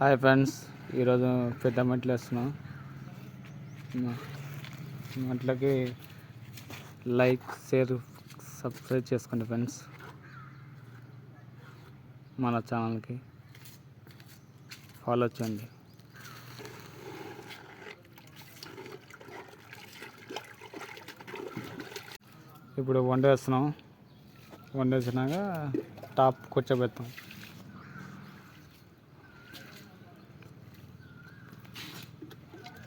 Hi friends, ఈరోజు పెద్ద మెట్లు వేస్తున్నాం. మెట్లకి లైక్, షేర్, సబ్స్క్రైబ్ చేసుకోండి ఫ్రెండ్స్. మన ఛానల్కి ఫాలో చేయండి. ఇప్పుడు వండేస్తున్నాం. వండేసినాక టాప్ కూర్చోబెడతాం.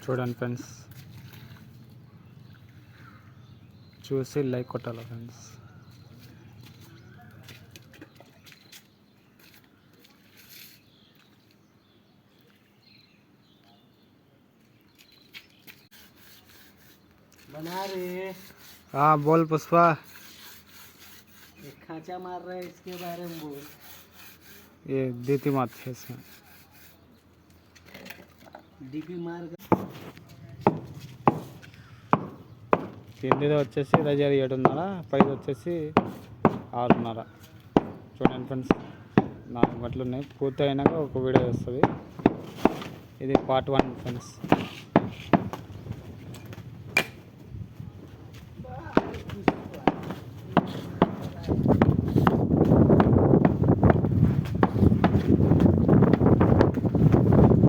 చూడండి ఫ్రెండ్స్, చూసి లైక్ కొట్టాలి ఫ్రెండ్స్. बना रहे। हाँ बोल पुष्पा। एक खांचा मार रहा है, इसके बारे में बोल। ये दीती मात है इसमें। डीपी मार కిందిది వచ్చేసి రజారి 7:30, పైది వచ్చేసి 6:30. చూడండి ఫ్రెండ్స్, 4 మెట్లు ఉన్నాయి. పూర్తి అయినాక ఒక వీడియో వస్తుంది. ఇది పార్ట్ 1 ఫ్రెండ్స్.